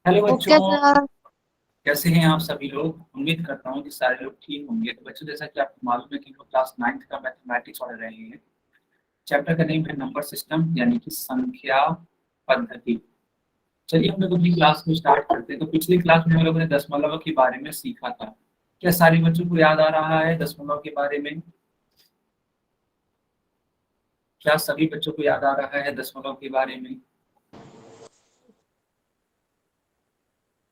Hello okay बच्चों। Sir. कैसे हैं आप सभी लोग? उम्मीद करता हूँ कि सारे लोग ठीक होंगे। तो बच्चों, जैसा कि आपको मालूम है कि हम लोग क्लास 9th का मैथमेटिक्स पढ़ रहे हैं। चैप्टर का नेम है नंबर सिस्टम, यानी कि संख्या पद्धति। चलिए हम लोग अपनी क्लास को स्टार्ट करते हैं। तो पिछली क्लास में हम लोगों ने दशमलव के बारे में सीखा था। क्या सारे बच्चों को याद आ रहा है दशमलव के बारे में? क्या सभी बच्चों को याद आ रहा है दशमलव के बारे में?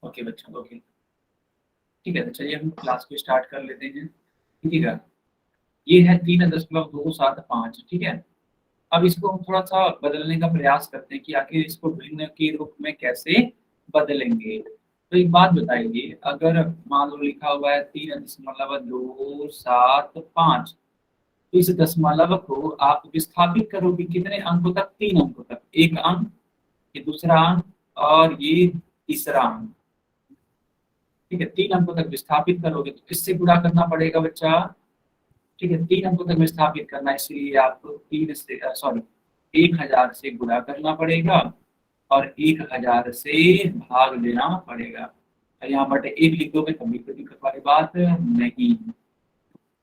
ओके बच्चों, ओके। ठीक है, तो चलिए हम क्लास को स्टार्ट कर लेते हैं। ठीक है। ये है 3.275। ठीक है। अब इसको हम थोड़ा सा बदलने का प्रयास करते हैं कि आखिर इसको भिन्न के रूप में कैसे बदलेंगे। तो एक बात बताइए, अगर मान लो लिखा हुआ है 3.275, तो इस दशमलव को आप विस्थापित करोगे कितने अंकों तक? 3 अंकों तक। एक अंक, ये दूसरा अंक, और ये तीसरा अंक। ठीक है, 3 अंकों तक विस्थापित करोगे तो किससे गुणा करना पड़ेगा बच्चा? ठीक है, 3 अंकों तक विस्थापित करना है, इसलिए आपको 1000 से गुणा करना पड़ेगा और 1000 से भाग देना पड़ेगा। और यहाँ बटे 1 लिख दोगे तभी कोई दिक्कत वाली बात नहीं।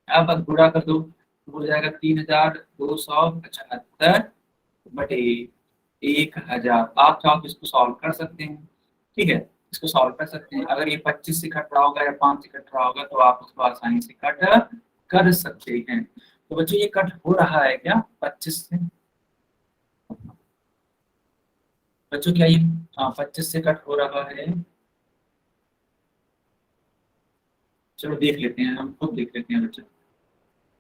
अब गुणा कर दो तो हो जाएगा 3275 बटे 1000। आप चाहो तो इसको सॉल्व कर सकते हैं। ठीक है, इसको सॉल्व कर सकते हैं। अगर ये 25 से कट रहा होगा या 5 से कट रहा होगा तो आप उसको आसानी से कट कर सकते हैं। तो बच्चों, ये कट हो रहा है क्या 25 से? बच्चों, क्या ये 25 से कट हो रहा है? चलो देख लेते हैं, हम खुद देख लेते हैं बच्चों।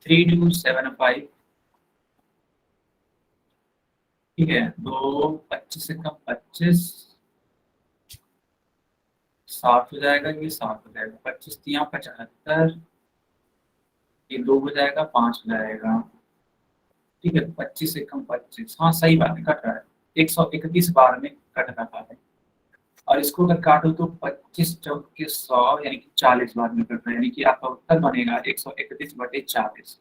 3275। ठीक है, तो 25 से कम 25, 7 हो जाएगा। ये 7 हो जाएगा, 25 × 75। ये 2 हो जाएगा, 5 हो जाएगा। ठीक है, 25 से कम 25, हाँ सही बात है, कट रहा है। 131 बार में कट रहा है। और इसको अगर काटो तो 25 × 100 यानी कि 40 बार में कट रहा है, यानी कि आपका उत्तर बनेगा 131/40।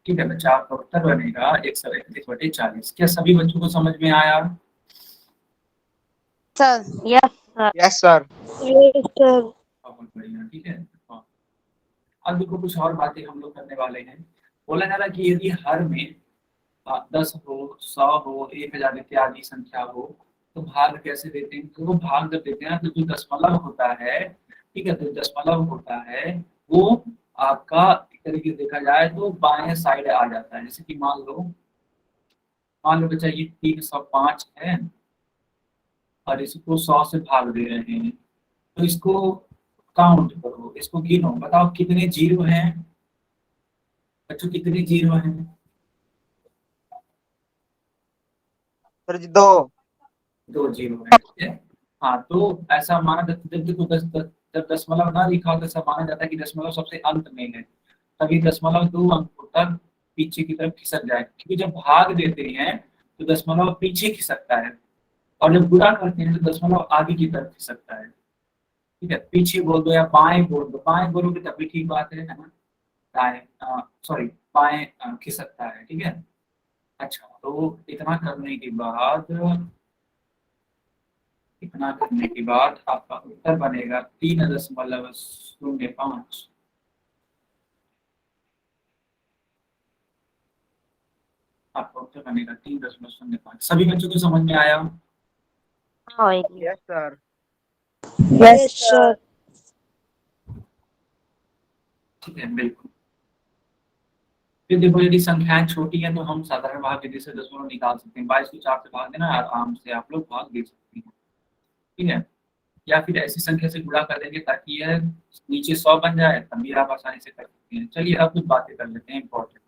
ठीक है बच्चा, आपका उत्तर बनेगा 131/40। क्या सभी बच्चों को समझ में आया? Sir. Yes sir. Yes sir. Yes sir. बहुत बढ़िया, ठीक है। हाँ। अब देखो, कुछ और बातें हम लोग करने वाले हैं। बोला जा रहा है कि यदि हर में 10 हो, 100 हो, 1000 इत्यादि संख्या हो, तो भाग कैसे देते हैं? तो वो भाग जब देते हैं तो जो दशमलव होता है, ठीक है, तो दशमलव होता है वो आपका एक तरीके से देखा जाए तो बाएं साइड आ जाता है। जैसे कि मान लो बच्चा, ये 305 है और इसको 100 से भाग दे रहे हैं। तो इसको काउंट करो, इसको गिनो, बताओ कितने जीरो हैं बच्चों, कितने जीरो हैं? सर जी दो। 2 जीरो है, ठीक है। हाँ, तो ऐसा माना जाता है, जब देखो जब दशमलव ना लिखा होता है, ऐसा माना जाता है कि दशमलव सबसे अंत में है। तभी दशमलव 2 अंकों तक पीछे की तरफ खिसक जाए, क्योंकि जब भाग देते हैं तो दशमलव पीछे खिसकता है, और जब गुणा करते हैं तो दशमलव आगे की तरफ खिसकता है। ठीक है, पीछे बोल दो या बाएं बोल दो, बाएं बोलोगे तब भी ठीक बात है ना। दाएं, सॉरी, बाएं खिसकता है, ठीक है। अच्छा, तो इतना करने के बाद आपका उत्तर बनेगा 3.05। आपका उत्तर बनेगा 3.05। सभी बच्चों को समझ में आया? हाँ होएगी। Yes sir. Yes sir. ठीक है, बिल्कुल। फिर देखो, यदि संख्याएं छोटी हैं तो हम साधारण भाग विधि से दशमलव निकाल सकते हैं। 22 को 4 से भाग देना, आराम से आप लोग भाग दे सकते हैं। ठीक है, या फिर ऐसी संख्या से गुणा कर देंगे ताकि यह नीचे 100 बन जाए, तब भी आप आसानी से कर सकते हैं। चलिए अब कुछ बातें कर लेते हैं इंपॉर्टेंट।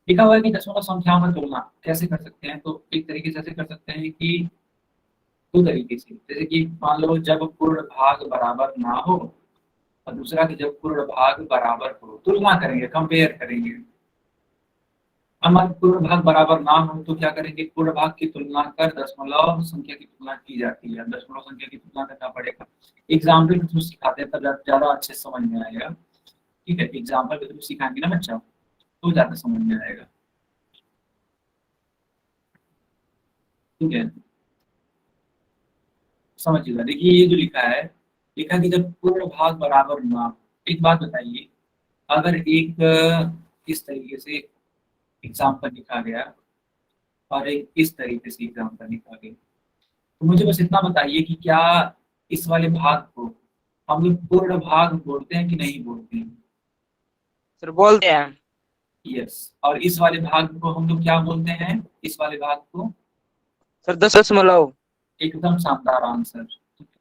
लिखा हुआ है कि दशमलव संख्याओं में तुलना कैसे कर सकते हैं? तो एक तरीके से ऐसे कर सकते हैं कि दो तरीके से, जैसे कि मान लो जब पूर्ण भाग बराबर ना हो, और दूसरा कि जब पूर्ण भाग बराबर हो, तुलना करेंगे, कंपेयर करेंगे। हमारे पूर्ण भाग बराबर ना हो तो क्या करेंगे? पूर्ण भाग की तुलना कर दशमलव संख्या की तुलना की जाती है। दशमलव संख्या की तुलना करना पड़ेगा। एग्जाम्पल के थ्रू सिखाते हैं, तब ज्यादा अच्छे से समझ में आएगा। ठीक है, एग्जाम्पल के थ्रू सिखाएंगे ना बच्चा, तो ज्यादा समझ में आएगा। ठीक है, समझिएगा, देखिए ये जो लिखा है, लिखा कि जब पूर्ण भाग बराबर ना, एक बात बताइए, अगर एक इस तरीके से एग्जाम्पल लिखा गया और एक इस तरीके से एग्जाम्पल लिखा गया, तो मुझे बस इतना बताइए कि क्या इस वाले भाग को हम लोग पूर्ण भाग बोलते हैं कि नहीं बोलते हैं? सर बोलते हैं। यस। और इस वाले भाग को हम लोग क्या बोलते हैं? इस वाले भाग को सर 10.9। एकदम शानदार आंसर,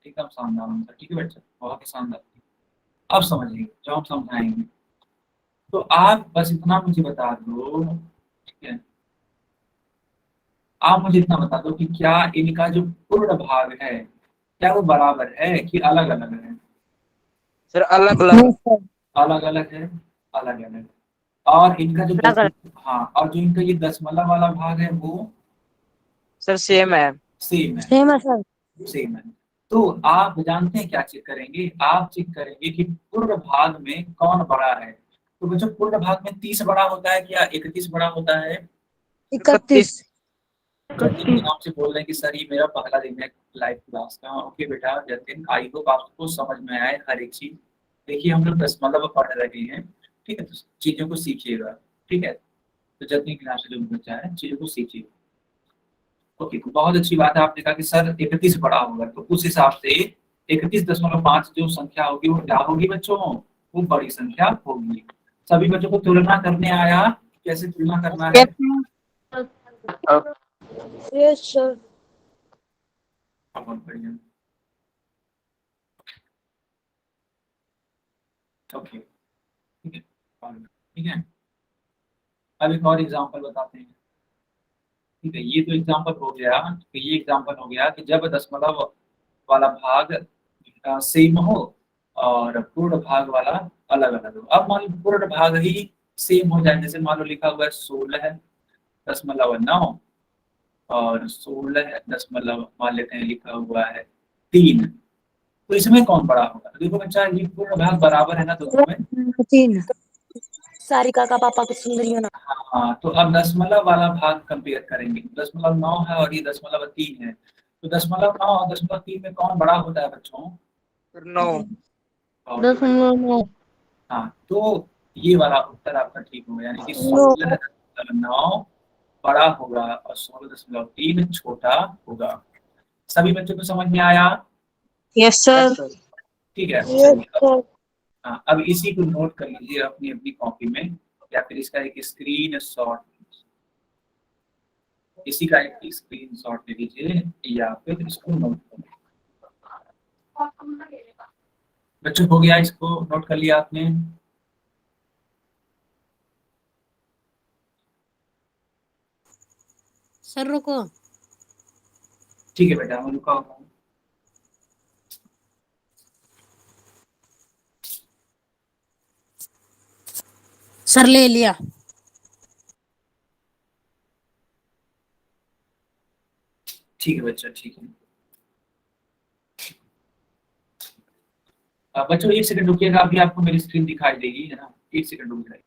एकदम शानदार आंसर, ठीक है बच्चा, बहुत ही शानदार। अब समझिए जो हम समझाएंगे, तो आप बस इतना मुझे बता दो, ठीक है, आप मुझे इतना बता दो कि क्या इनका जो पूर्ण भाग है, क्या वो बराबर है कि अलग अलग है? सर अलग अलग। अलग अलग है, अलग अलग। और इनका जो अलग अलग। हाँ, और जो इनका ये दशमलव वाला भाग है वो सर सेम है। सेम है, सेम है सर। सेम है। तो आप जानते हैं क्या चेक करेंगे? आप चेक करेंगे कि पूर्ण भाग में कौन बड़ा है। तो बच्चों पूर्ण भाग में 30 बड़ा होता है क्या 31 बड़ा होता है? 31। जतिन नाम से बोल रहे हैं कि सर ये मेरा पहला दिन है लाइव क्लास का। ओके बेटा जतिन, आई होप आपको समझ में आए हर एक चीज। देखिए हम लोग दशमलव पढ़ रहे हैं, ठीक है, तो चीजों को सीखिएगा, ठीक है। तो जतिन के नाम से जो बच्चा है चीजों को सीखिए। ओके, तो बहुत अच्छी बात है, आपने कहा कि सर 31 बड़ा होगा, तो उस हिसाब से 31.5 जो संख्या होगी वो क्या होगी बच्चों? वो बड़ी संख्या होगी। सभी बच्चों को तुलना करने आया? कैसे तुलना करना है? Yes sir. बहुत बढ़िया। ओके, ठीक है, ठीक है। अब एक और एग्जांपल बताते हैं, ठीक है। ये तो एग्जांपल हो गया, तो ये एग्जांपल हो गया कि जब दशमलव वाला भाग सेम हो और पूर्ण भाग वाला अलग अलग हो। अब मान लो पूर्ण भाग ही सेम हो जाए, जैसे मान लो लिखा हुआ है 16.9 और 16 मान लेते हैं लिखा हुआ है 3, तो इसमें कौन बड़ा होगा? देखो बच्चा ये पूर्ण भाग बराबर है ना दोनों में। 3। सारिका का पापा कुछ सुंदरी होना। हाँ, तो अब दशमलव वाला भाग कंपेयर करेंगे। 9 है और ये 3 है, तो 9 और 3 में कौन बड़ा होता है बच्चों? सर 9। बहुत बढ़िया। 10 हाँ, तो ये वाला उत्तर आपका ठीक होगा, यानी कि 9। 16.9 बड़ा होगा और 16.3 छोटा होगा। सभी बच्चों को समझ में आया? Yes yes sir. सर। ठीक है, यस चलिए अब, सर। हाँ, अब इसी को नोट कर लीजिए अपनी अपनी कॉपी में, या फिर इसका एक स्क्रीन शॉट, इसी का एक स्क्रीन शॉट ले लीजिए या फिर इसको नोट कर लीजिए। बच्चों हो गया, इसको नोट कर लिया आपने? सर रुको। ठीक है बेटा, मैं रुका हुआ हूँ। सर ले लिया। ठीक है बच्चा, ठीक है। बच्चों 1 सेकंड रुकिएगा, अभी आपको मेरी स्क्रीन दिखाई देगी, है ना? 1 सेकंड रुक जाइए।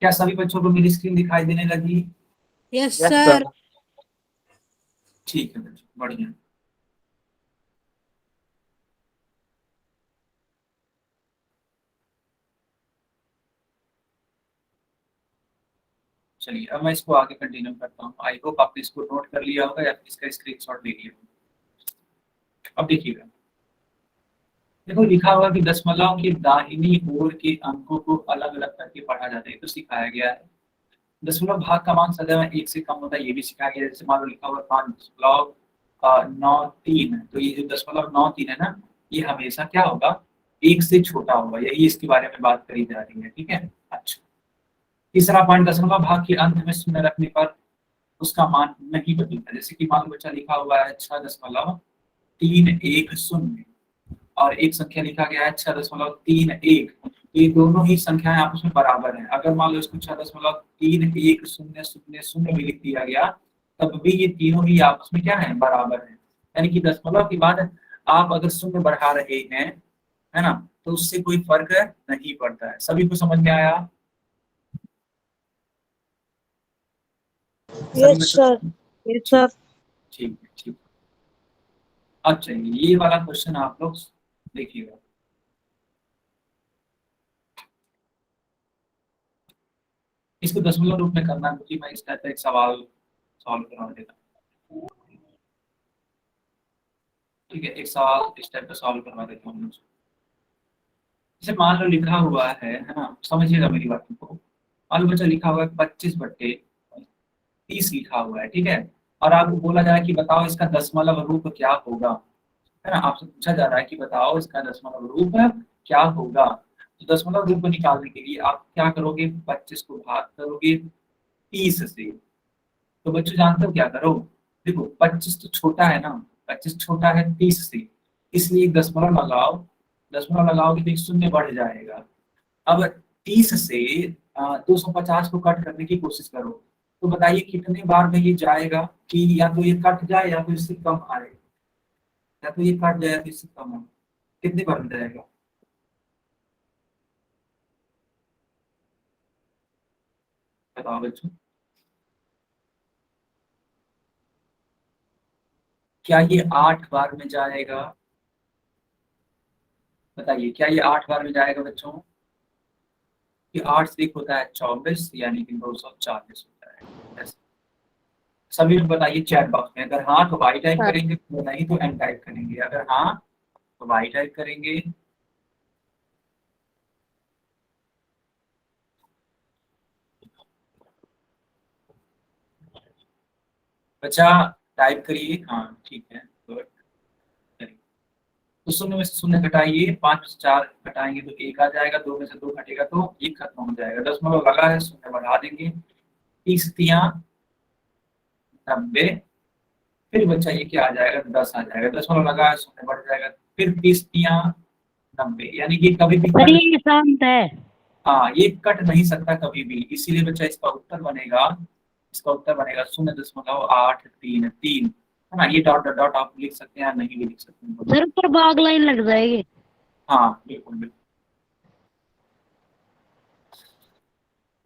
क्या सभी बच्चों को मेरी स्क्रीन दिखाई देने लगी? Yes yes sir. सर। ठीक है बच्चों, बढ़िया। चलिए अब मैं इसको आगे कंटिन्यू करता हूँ। आई होप आपने इसको नोट कर लिया होगा या फिर इसका स्क्रीनशॉट ले लिया होगा। अब देखिएगा, देखो लिखा हुआ कि दशमलव की दाहिनी ओर के अंकों को अलग अलग करके पढ़ा जाता है, तो सिखाया गया है। दशमलव भाग का मान सदैव 1 से कम होता है, ये भी सिखाया गया है। जैसे मान लो लिखा हुआ 5.9 3, तो ये जो 9.3 है ना, ये हमेशा क्या होगा? 1 से छोटा होगा, यही इसके बारे में बात करी जा रही है, ठीक है। अच्छा, तीसरा पॉइंट, दशमलव भाग के अंत में शून्य रखने पर उसका मान नहीं बदलता। जैसे कि मान लो बच्चा लिखा हुआ है 6.9 310 और एक संख्या लिखा गया है 6.31। ये दोनों ही संख्याएं आपस में बराबर हैं। अगर मान लो इसको 6.310000 भी लिख दिया गया, तब भी ये तीनों ही आपस में क्या है, बराबर है। यानी कि दशमलव के बाद आप अगर शून्य बढ़ा रहे हैं, है ना, तो उससे कोई फर्क नहीं पड़ता है। सभी को समझ में आया? सभी यस बच्चों सर। Yes sir. ठीक है, ठीक। अब चलिए ये वाला क्वेश्चन आप लोग देखिएगा। इसको दशमलव रूप में करना है, क्योंकि मैं इस टाइप का एक सवाल सॉल्व करवा देता हूँ। ठीक है, एक सवाल इस टाइप का सॉल्व करवा देता हूँ। जैसे मान लो लिखा हुआ है ना, समझिएगा मेरी बात को। मान लो बच्चा लिखा हुआ है 25/30 लिखा हुआ है, ठीक है। और आपको बोला जा रहा है कि बताओ इसका दशमलव रूप क्या होगा, है ना। आपसे पूछा जा रहा है कि बताओ इसका दशमलव रूप क्या होगा। तो दशमलव रूप को निकालने के लिए आप क्या करोगे, 25 को भाग करोगे 30 से। तो बच्चों जानते हो क्या करो, देखो 25 तो छोटा है ना, 25 छोटा है 30 से, इसलिए एक दशमलव लगाओ। दशमलव लगाओगे तो एक शून्य बढ़ जाएगा। अब 30 से 250 को कट करने की कोशिश करो, तो बताइए कितने बार में ये जाएगा, कि या तो ये कट जाए या तो इससे कम आए, या तो ये कट जाए या तो इससे कम आए। कितने बार में जाएगा, बताओ बच्चों। क्या ये 8 बार में जाएगा, बताइए क्या ये 8 बार में जाएगा बच्चों। कि 8 से 1 होता है 24, यानी कि 240 होता है ऐसे। सभी लोग बताइए चैट बॉक्स में, अगर हाँ तो वाई टाइप हाँ। करेंगे, तो नहीं तो एन टाइप करेंगे। अगर हाँ तो वाई टाइप करेंगे। बच्चा टाइप करिए, हाँ ठीक है, गुड। तो शून्य में से शून्य घटाइए, 5 में से 4 घटाएंगे तो 1 आ जाएगा, 2 में से 2 घटेगा तो 1 खत्म हो जाएगा। दशमलव लगा है, शून्य बढ़ा देंगे, 30×90। फिर बच्चा ये क्या आ जाएगा, 10 आ जाएगा। दशमलव लगा है, शून्य बढ़ जाएगा, फिर 30×90, यानी कि कभी भी सर कट, ये शांत है। हाँ ये कट नहीं सकता कभी भी, इसीलिए बच्चा इसका उत्तर बनेगा, इसका उत्तर बनेगा 0.833, है ना। ये डॉट डॉट डॉट आप लिख सकते हैं या नहीं भी लिख सकते हैं। सर पर बाग लाइन लग जाएगी। हाँ बिल्कुल बिल्कुल।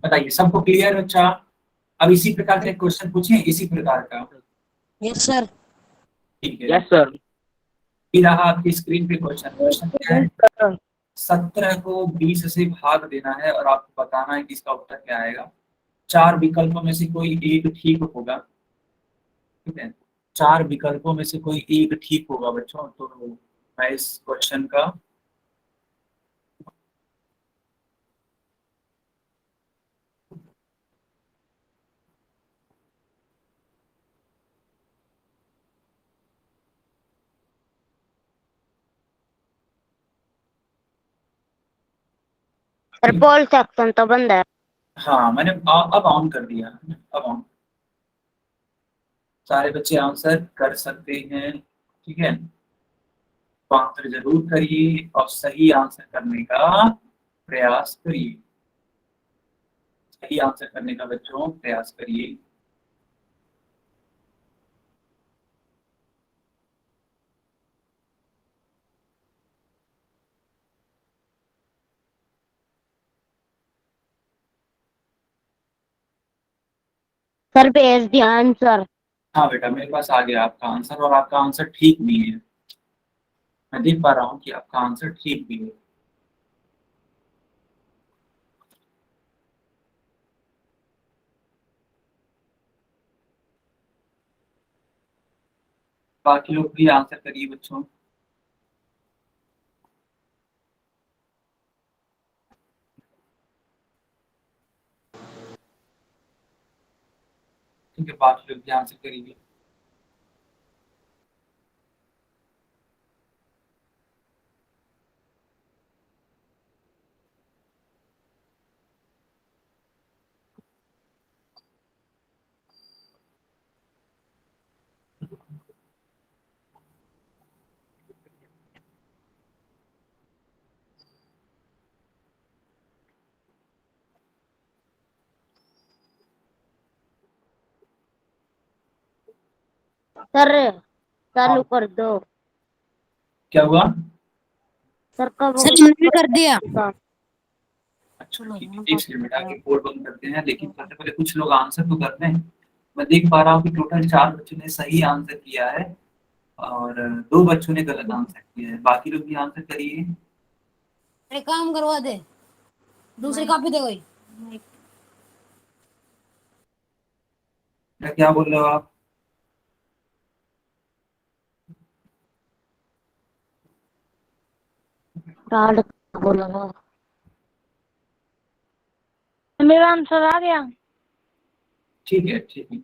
बताइए सबको क्लियर बच्चा। अब इसी प्रकार का क्वेश्चन पूछें, इसी प्रकार का। Yes sir. ठीक है, यस सर। ये रहा आपकी स्क्रीन पे क्वेश्चन। क्वेश्चन क्या है, सर 17 को 20 से भाग देना है और आपको बताना है कि इसका उत्तर क्या आएगा। 4 विकल्पों में से कोई एक ठीक होगा, ठीक है। 4 विकल्पों में से कोई एक ठीक होगा बच्चों। तो मैं इस क्वेश्चन का सर पोल सेक्शन तो बंद है। हाँ मैंने अब ऑन कर दिया, अब ऑन। सारे बच्चे आंसर कर सकते हैं, ठीक है। तो आंसर जरूर करिए और सही आंसर करने का प्रयास करिए। सही आंसर करने का बच्चों प्रयास करिए। सर भेज दिया आंसर। हाँ बेटा मेरे पास आ गया आपका आंसर, और आपका आंसर ठीक भी है। मैं देख पा रहा हूँ कि आपका आंसर ठीक भी है। बाकी लोग भी आंसर करिए बच्चों। ठीक है, बाकी लोग भी आंसर करिए। सर चालू कर दो। क्या हुआ? सर कब सर हमने भी कर दिया। अच्छा ठीक है, एक सेकंड बेटा, आगे कोड बंद करते हैं, लेकिन सबसे पहले कुछ लोग आंसर तो कर रहे हैं। मैं देख पा रहा हूँ कि टोटल 4 बच्चों ने सही आंसर किया है और 2 बच्चों ने गलत आंसर किया है। बाकी लोग भी आंसर करिए। एक काम करवा दे, दूसरी कॉपी दे कोई। क्या बोल रहे हो आप? कार्ड बोला था। मेरा आंसर आ गया। ठीक है ठीक है।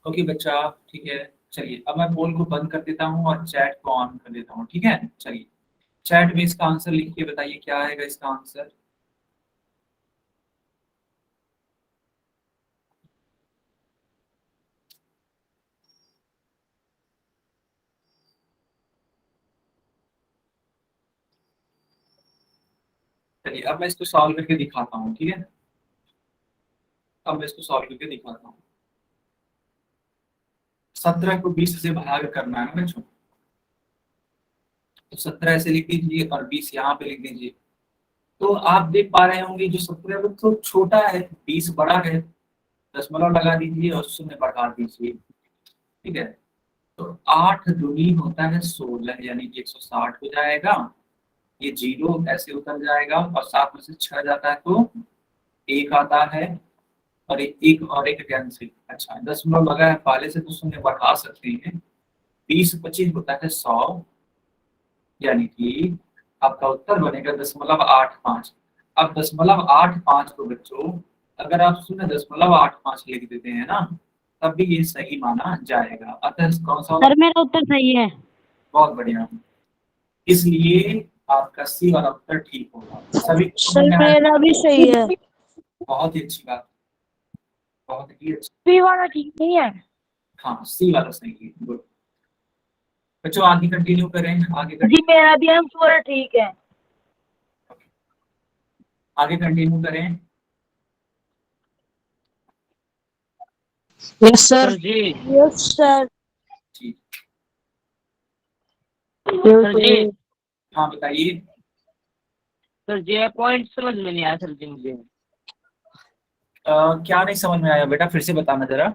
ओके बच्चा, ठीक है। चलिए अब मैं पोल को बंद कर देता हूँ और चैट को ऑन कर देता हूँ, ठीक है। चलिए चैट में इसका आंसर लिख के बताइए क्या आएगा इसका आंसर। चलिए अब मैं इसको सॉल्व करके दिखाता हूँ, ठीक है। अब मैं इसको सॉल्व करके दिखाता हूँ। 17 को 20 से भाग करना है ना बच्चों, तो 17 ऐसे लिख दीजिए और 20 यहाँ पे लिख दीजिए। तो आप देख पा रहे होंगे जो 17 वो तो छोटा है, 20 बड़ा है। दशमलव लगा दीजिए और शून्य बढ़ा दीजिए, ठीक है। तो 8 दूनी होता है 16, यानी कि 160 हो जाएगा। ये 0 ऐसे उतर जाएगा और 7 में से 6 जाता है तो 1 आता है, और एक कैंसिल। अच्छा, दशमलव लगा है पहले से तो शून्य बढ़ा सकते हैं। 20 25 होता है 100, यानी कि आपका उत्तर बनेगा 0.85। अब 0.85 को बच्चों अगर आप 0.85 लिख देते हैं ना, तब भी ये सही माना जाएगा। अतः कौन सा? सर मेरा उत्तर सही है। बहुत बढ़िया। इसलिए आपका सी वाला उत्तर ठीक होगा। सभी को समझ सर में आया? मेरा भी सही है। बहुत ही अच्छी बात, बहुत ही अच्छी। बी वाला ठीक नहीं है। हाँ सी वाला सही है, गुड। बच्चों आगे कंटिन्यू करें, आगे जी मेरा भी आंसर ठीक है। आगे कंटिन्यू करें। यस सर जी। Yes sir. जी सर जी। हाँ बताइए। सर जी पॉइंट समझ में नहीं आया सर जी मुझे। क्या नहीं समझ में आया बेटा, फिर से बताना जरा।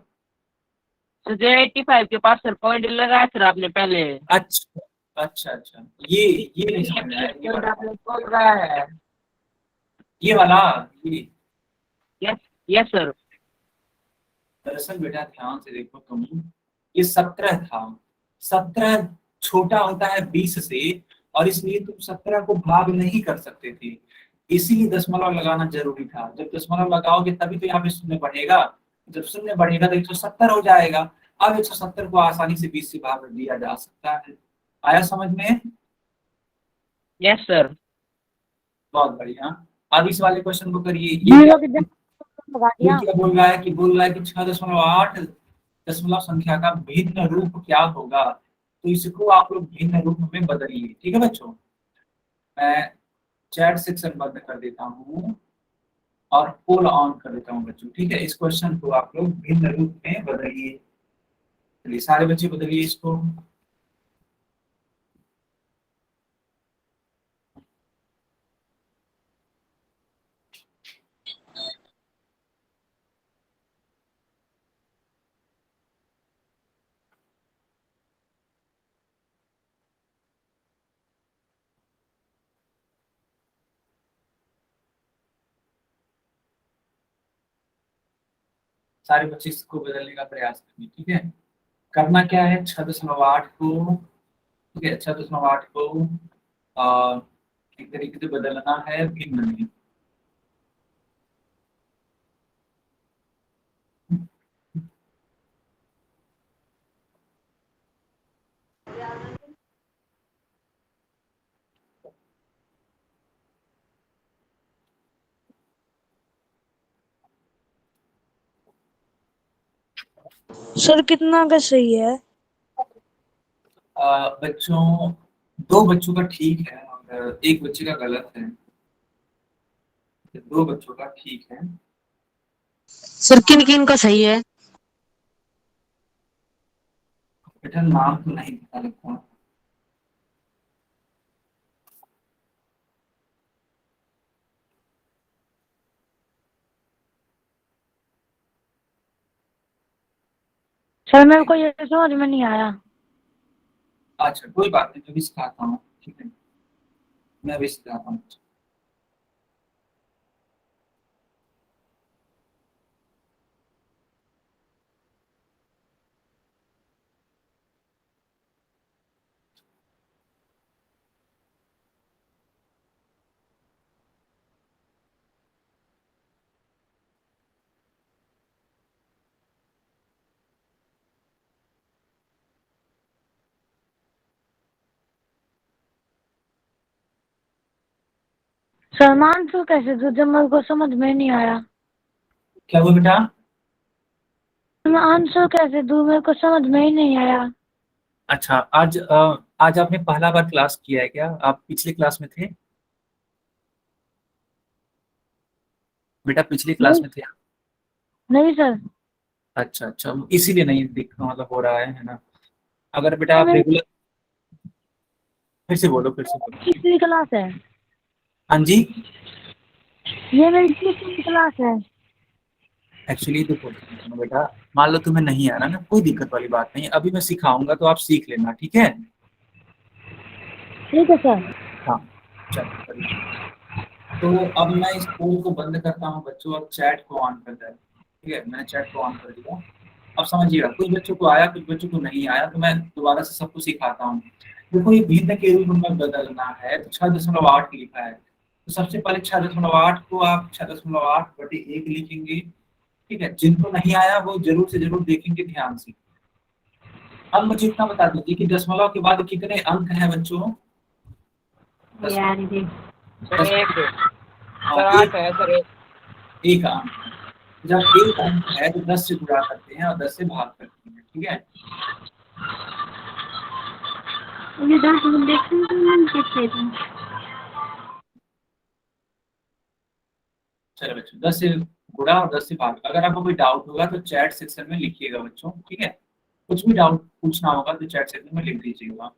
सर जी 85 के पास सर पॉइंट लगाया सर आपने पहले। अच्छा अच्छा अच्छा, ये नहीं समझ में आया, ये सर वाला। आपने बोल रहा है। ये वाला, ये यस यस सर। दरअसल बेटा ध्यान से देखो तुम, ये 17 था। 17 छोटा होता है 20 से, और इसलिए तुम 17 को भाग नहीं कर सकते थे, इसीलिए दशमलव लगाना जरूरी था। जब दशमलव लगाओगे तभी तो यहाँ पे शून्य बढ़ेगा, जब शून्य बढ़ेगा तो 170 हो जाएगा। अब 170 को आसानी से 20 से भाग दिया जा सकता है। आया समझ में? Yes sir. बहुत बढ़िया। अब इस वाले क्वेश्चन को करिए। लगा ये दिया। क्या बोल रहा है कि 6.8 दशमलव संख्या का भिन्न रूप क्या होगा, तो इसको आप लोग भिन्न रूप में बदलिए, ठीक है बच्चों। मैं चैट सेक्शन बंद कर देता हूँ और पोल ऑन कर देता हूँ बच्चों, ठीक है। इस क्वेश्चन को आप लोग भिन्न रूप में बदलिए। चलिए सारे बच्चे बदलिए इसको। सारे बच्चे इसको बदलने का प्रयास करिए, ठीक है। करना क्या है, 6.8 को, ठीक है, 6.8 को एक तरीके से बदलना है भिन्न में। सर कितना का सही है? बच्चों 2 बच्चों का ठीक है और एक बच्चे का गलत है, 2 बच्चों का ठीक है। सर किन किन का सही है? बेटा नाम तो नहीं पता लगता। सर मेरे को ये समझ में नहीं आया। अच्छा कोई बात नहीं, मैं भी सिखाता हूँ, ठीक है, मैं भी सिखाता हूँ। सलमान सर कैसे दूं जब मेरे को समझ में नहीं आया? क्या हुआ बेटा? मैं आंसर कैसे दूं, मेरे को समझ में ही नहीं आया। अच्छा आज आपने पहला बार क्लास किया है क्या? आप पिछले क्लास में थे बेटा? पिछली क्लास नहीं में थे आप? नहीं सर। अच्छा अच्छा, इसीलिए नहीं दिख मतलब हो रहा है ना? अगर बेटा ये आप मेरी रेगुलर, फिर से बोलो, फिर से बोलो। तीसरी क्लास है। हाँ जी। ये मेरी तीसरी क्लास है। एक्चुअली देखो सुनो बेटा, मान लो तुम्हें नहीं आ रहा ना, कोई दिक्कत वाली बात नहीं, अभी मैं सिखाऊंगा तो आप सीख लेना, ठीक है? ठीक है सर। हाँ चलो करिए। तो अब मैं इस पोल को बंद करता हूँ बच्चों, अब चैट को ऑन कर दें, ठीक है, मैंने चैट को ऑन कर दिया। अब समझिएगा, कुछ बच्चों को आया, कुछ बच्चों को नहीं आया, तो मैं दोबारा से सबको सिखाता हूँ। देखो ये भिन्न के रूप में बदलना है, तो 6.8 लिखा है, तो सबसे पहले 6.8 को आप 6.8/1 लिखेंगे, ठीक है? जिनको नहीं आया वो जरूर से जरूर देखेंगे ध्यान से। अब मुझे इतना बता दीजिए कि दशमलव के बाद कितने अंक हैं बच्चों? यार जी दस, सर एक हाँ, सर 8 है सर एक। एक अंक है। जब एक अंक है तो 10 से गुणा करते हैं और 10 से भाग करते हैं, ठीक है? ये 10 मिनट देखते हैं। चलो बच्चों, 10 से गुणा और 10 से भाग। अगर आपको कोई डाउट होगा तो चैट सेक्शन में लिखिएगा बच्चों, ठीक है? कुछ भी डाउट पूछना होगा तो चैट सेक्शन में लिख दीजिएगा।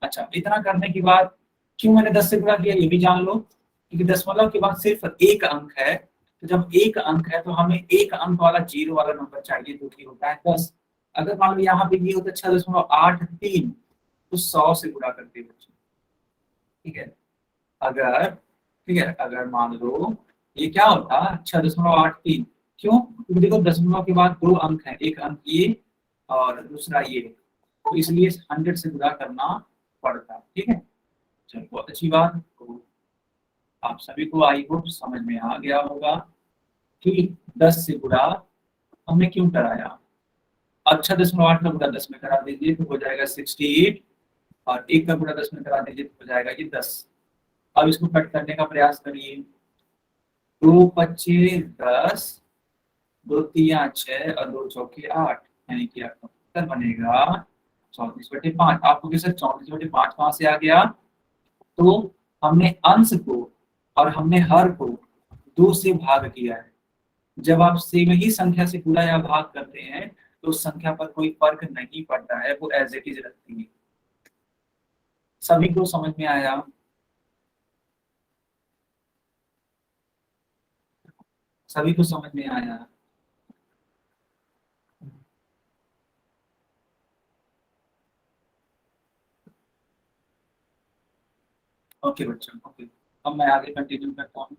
अच्छा, इतना करने के बाद क्यों मैंने 10 से गुणा किया ये भी जान लो, क्योंकि दशमलव के बाद सिर्फ एक अंक है, तो जब एक अंक है तो हमें एक अंक वाला जीरो वाला नंबर चाहिए, जो कि होता है 10। अगर मान लो यहाँ पे ये होता है 6.83, तो 100 से गुणा करते हैं बच्चों, ठीक है? अगर, ठीक है, अगर मान लो ये क्या होता है 6.83, क्यों? क्योंकि देखो दशमलव के बाद 2 अंक है, एक अंक ये और दूसरा ये, तो इसलिए 100 से गुणा करना पड़ता है, ठीक है? चलो बहुत अच्छी बात। तो आप सभी को आई होप समझ में आ गया होगा कि 10 से गुणा हमने क्यों कराया। अब 6.8 का गुणा 10 में करा दीजिए तो हो जाएगा 68, और 1 का गुणा 10 में करा दीजिए तो हो जाएगा ये 10। अब इसको कट करने का प्रयास करिए। 2 पच्चे 10, 2 तिया 6 और 2 चौके 8, यानी कि आपका उत्तर बनेगा 34/5। आपको कैसे 34/5 कहाँ से आ गया? तो हमने अंश को और हमने हर को 2 से भाग किया है। जब आप सेम ही संख्या से गुणा या भाग करते हैं तो उस संख्या पर कोई फर्क नहीं पड़ता है, वो एज इट इज रहती है। सभी को समझ में आया? सभी को समझ में आया? ओके बच्चों, ओके। अब मैं आगे कंटिन्यू करता हूँ।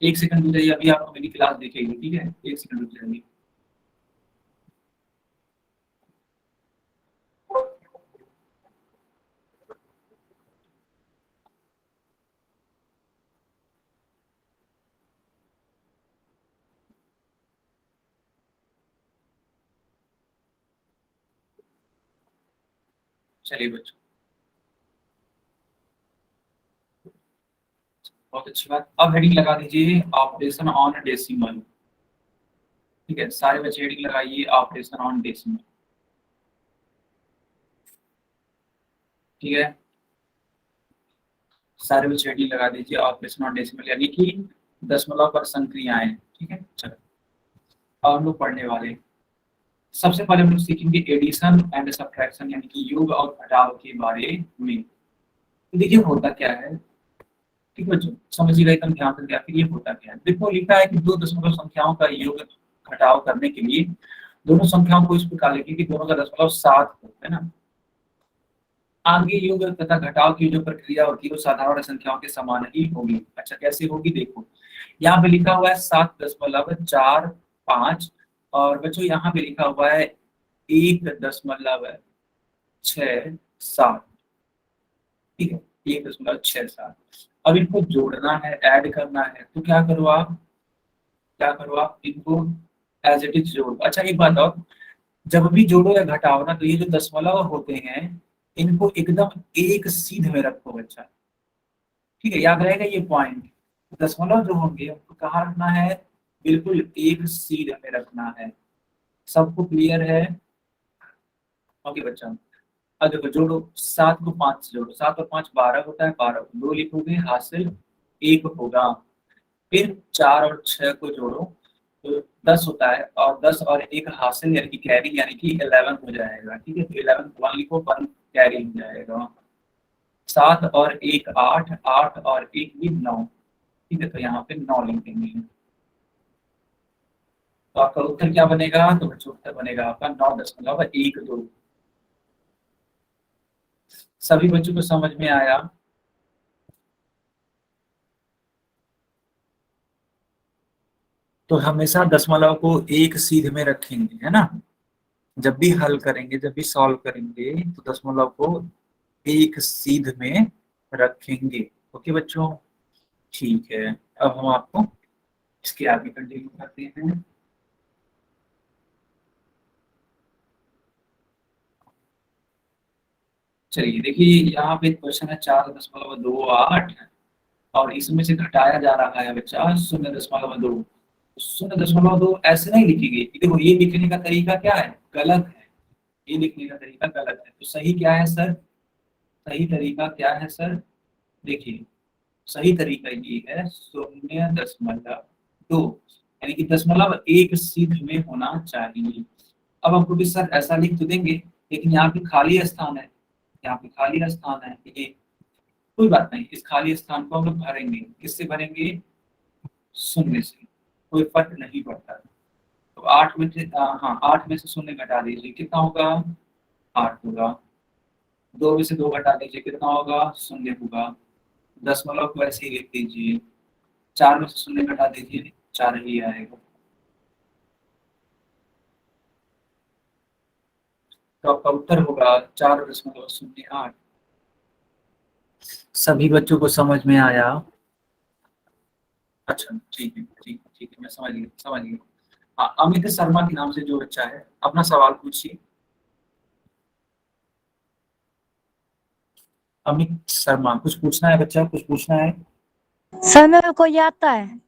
1 सेकंड रुक जाइए, अभी आपको मेरी क्लास दिखेगी, ठीक है? 1 सेकंड रुक जाइए। चलिए बच्चों, बहुत अच्छी बात। अब हेडिंग लगा दीजिए ऑपरेशन ऑन डेसिमल, ठीक है? सारे बच्चे हेडिंग लगाइए ऑपरेशन ऑन डेसिमल, ठीक है? सारे बच्चे हेडिंग लगा दीजिए ऑपरेशन ऑन डेसिमल यानी कि दशमलव पर संक्रियाएं। ठीक है, चलो और हम लोग पढ़ने वाले हैं। सबसे पहले हम लोग सीखेंगे एडिशन एंड सब्ट्रैक्शन यानी कि योग और घटाव के बारे में। तो देखिए होता क्या है, ठीक है बच्चों, समझिएगा एकदम ध्यान से, आखिर ये होता क्या है। देखो लिखा है कि दो दशमलव संख्याओं का योग घटाव करने के लिए दोनों संख्याओं को इस प्रकार लिखिए कि दोनों का दशमलव 7 हो, है ना। आगे योग तथा घटाव की जो प्रक्रिया होती है वो साधारण संख्याओं के समान ही होगी। अच्छा कैसे होगी, देखो यहाँ पे लिखा हुआ है 7.45 और बच्चों यहाँ पे लिखा हुआ है 1.67। ठीक है, 1.67। अब इनको जोड़ना है, ऐड करना है, तो क्या करो आप इनको एज इट इज जोड़ो। अच्छा एक बात और, जब भी जोड़ो या घटाओ ना तो ये जो दशमलव होते हैं इनको एकदम एक सीध में रखो बच्चा। ठीक है, याद रहेगा ये पॉइंट। दशमलव जो होंगे उनको कहाँ रखना है, बिल्कुल एक सीध में रखना है। सबको क्लियर है? ओके बच्चा, अब देखो जोड़ो, 7 को 5 से जोड़ो, 7 और 5 12 होता है, 12 को 2 लिखोगे, हासिल 1 होगा। फिर 4 और 6 को जोड़ो तो 10 होता है, और 10 और 1 हासिल यानी कि कैरी यानी कि 11 हो जाएगा। ठीक है, तो 11 को 1 लिखो, 1 कैरी हो जाएगा। 7 और 1 8, 8 और 1 भी 9। ठीक है, तो यहाँ पे 9 लिखेंगे। तो आपका उत्तर क्या बनेगा, तो बच्चों उत्तर बनेगा आपका 9.12। सभी बच्चों को समझ में आया? तो हमेशा दशमलव को एक सीध में रखेंगे, है ना। जब भी हल करेंगे, जब भी सॉल्व करेंगे तो दशमलव को एक सीध में रखेंगे। ओके बच्चों, ठीक है। अब हम आपको इसके आगे कंटिन्यू करते हैं। चलिए देखिए यहाँ पे क्वेश्चन है 4.28 और इसमें से घटाया जा रहा है बच्चा 0.2। 0.2 ऐसे नहीं लिखेंगे, देखो ये लिखने का तरीका क्या है, गलत है। ये लिखने का तरीका गलत है, तो सही क्या है सर, सही तरीका क्या है सर, देखिए सही तरीका ये है 0.2 यानी कि दशमलव एक सीध में होना चाहिए। अब हमको भी सर ऐसा लिख तो देंगे, लेकिन यहाँ पे खाली स्थान है, यहाँ पे खाली स्थान है, ये कोई बात नहीं, इस खाली स्थान को हम लोग भरेंगे। किससे भरेंगे, शून्य से, कोई फर्क नहीं पड़ता। तो 8 में से हाँ 8 में से शून्य घटा दीजिए, कितना होगा, 8 होगा। 2 में से 2 घटा दीजिए, कितना होगा, शून्य होगा। दशमलव को ऐसे ही लिख दीजिए, 4 में से शून्य घटा दीजिए, 4 ही आएगा। तो आपका उत्तर होगा 4.08। सभी बच्चों को समझ में आया? अच्छा ठीक है, ठीक है, मैं समझ गया। अमित शर्मा के नाम से जो बच्चा है अपना सवाल पूछिए। अमित शर्मा, कुछ पूछना है बच्चा, कुछ पूछना है? सर मेरे को ये आता है।